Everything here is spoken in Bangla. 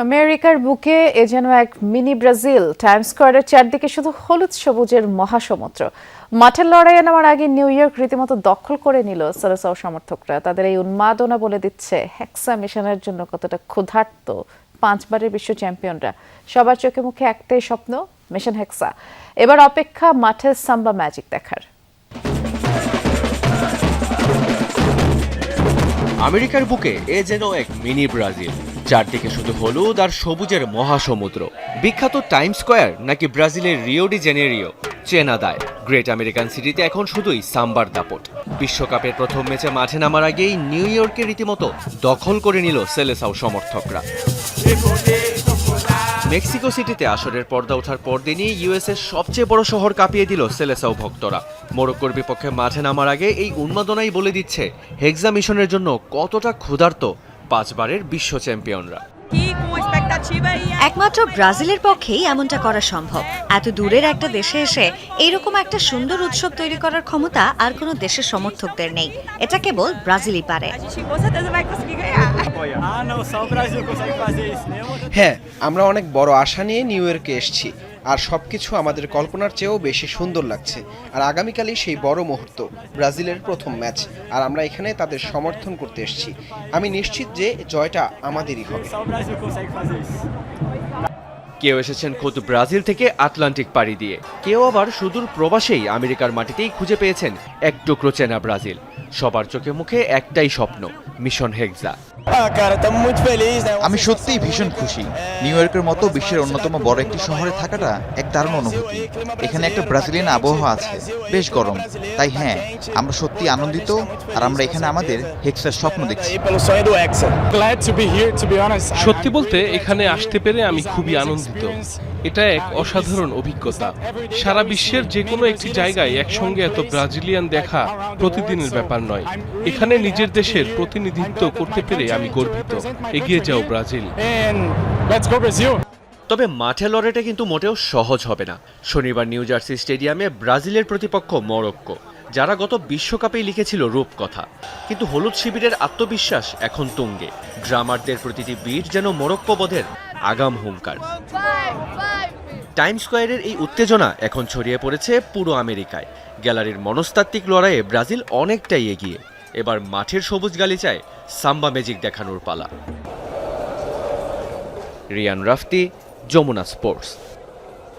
আমেরিকার বুকে এ যেন এক মিনি ব্রাজিল। টাইমস স্কয়ারের চারদিকে শুধু হলুদ সবুজের মহাসমুদ্র। মাঠের লড়াইয়ে নামার আগে নিউ ইয়র্ক রীতিমতো দখল করে নিল সেলেসাও সমর্থকরা। তাদের এই উন্মাদনা বলে দিচ্ছে হেক্সা মিশনের জন্য কতটা ক্ষুধার্ত 5বারের বিশ্ব চ্যাম্পিয়নরা। সবার চোখে মুখে একটাই স্বপ্ন, মিশন হেক্সা। এবার অপেক্ষা মাঠে সাম্বা ম্যাজিক দেখার। আমেরিকার বুকে এ যেন এক মিনি ব্রাজিল। চারদিকে শুধু হলুদ আর সবুজের মহাসমুদ্র। বিখ্যাত টাইমস স্কয়ার নাকি ব্রাজিলের রিও ডি জেনেরিও, চেনা দায়। গ্রেট আমেরিকান সিটিতে এখন শুধুই সাম্বার দাপট। বিশ্বকাপের প্রথম ম্যাচে মাঠে নামার আগেই নিউ ইয়র্কে রীতিমতো দখল করে নিল সেলেসাও সমর্থকরা। মেক্সিকো সিটিতে আসরের পর্দা ওঠার পরদিনই ইউএসএর সবচেয়ে বড় শহর কাঁপিয়ে দিল সেলেসাও ভক্তরা। মরক্কোর বিপক্ষে মাঠে নামার আগে এই উন্মাদনাই বলে দিচ্ছে হেক্সা মিশনের জন্য কতটা ক্ষুধার্ত 5বারের বিশ্ব চ্যাম্পিয়নরা। একমাত্র ব্রাজিলের পক্ষেই এমনটা করা সম্ভব। এত দূরের একটা দেশে এসে এইরকম একটা সুন্দর উৎসব তৈরি করার ক্ষমতা আর কোনো দেশের সমর্থকদের নেই। এটা কেবল ব্রাজিলই পারে। হ্যাঁ, আমরা অনেক বড় আশা নিয়ে নিউ ইয়র্কে এসেছি, আর সবকিছু আমাদের কল্পনার চেয়েও বেশি সুন্দর লাগছে। আর আগামীকালই সেই বড় মুহূর্ত, ব্রাজিলের প্রথম ম্যাচ, আর আমরা এখানে তাদের সমর্থন করতে এসেছি। আমি নিশ্চিত যে জয়টা আমাদেরই হবে। কেউ এসেছেন খোদ ব্রাজিল থেকে আটলান্টিক পাড়ি দিয়ে, কেউ আবার সুদূর প্রবাসেই আমেরিকার মাটিতেই খুঁজে পেয়েছেন এক টুকরো চেনা ব্রাজিল। সবার চোখে মুখে একটাই স্বপ্ন, মিশন হেক্সা। আমি সত্যিই ভীষণ খুশি। নিউ ইয়র্কের মতো বিশ্বের অন্যতম বড় একটি শহরে থাকাটা এক দারুণ অনুভূতি। এখানে একটা ব্রাজিলিয়ান আবহাওয়া আছে, বেশ গরম। তাই হ্যাঁ, আমরা সত্যি আনন্দিত, আর আমরা এখানে আমাদের হেক্সার স্বপ্ন দেখছি। সত্যি বলতে এখানে আসতে পেরে আমি খুবই আনন্দিত। এটা এক অসাধারণ অভিজ্ঞতা। সারা বিশ্বের যে কোনো একটি জায়গায় একসঙ্গে এত ব্রাজিলিয়ান দেখা প্রতিদিনের ব্যাপার নয়। এখানে নিজের দেশের প্রতিনিধিত্ব করতে পেরে আমি গর্বিত। এগিয়ে যাও ব্রাজিল। তবে মাঠে লড়াইটা কিন্তু মোটেও সহজ হবে না। শনিবার নিউ জার্সি স্টেডিয়ামে ব্রাজিলের প্রতিপক্ষ মরক্কো, যারা গত বিশ্বকাপেই লিখেছিল রূপকথা। কিন্তু হলুদ শিবিরের আত্মবিশ্বাস এখন তুঙ্গে। ড্রামারদের প্রতিটি বিট যেন মরক্কো বধের আগাম হুঙ্কার। টাইমস স্কয়ারের এই উত্তেজনা এখন ছড়িয়ে পড়েছে পুরো আমেরিকায়। গ্যালারির মনস্তাত্ত্বিক লড়াইয়ে ব্রাজিল অনেকটাই এগিয়ে। এবার মাঠের সবুজ গালিচায় সাম্বা ম্যাজিক দেখানোর পালা। রিয়ান রাফতি, যমুনা স্পোর্টস।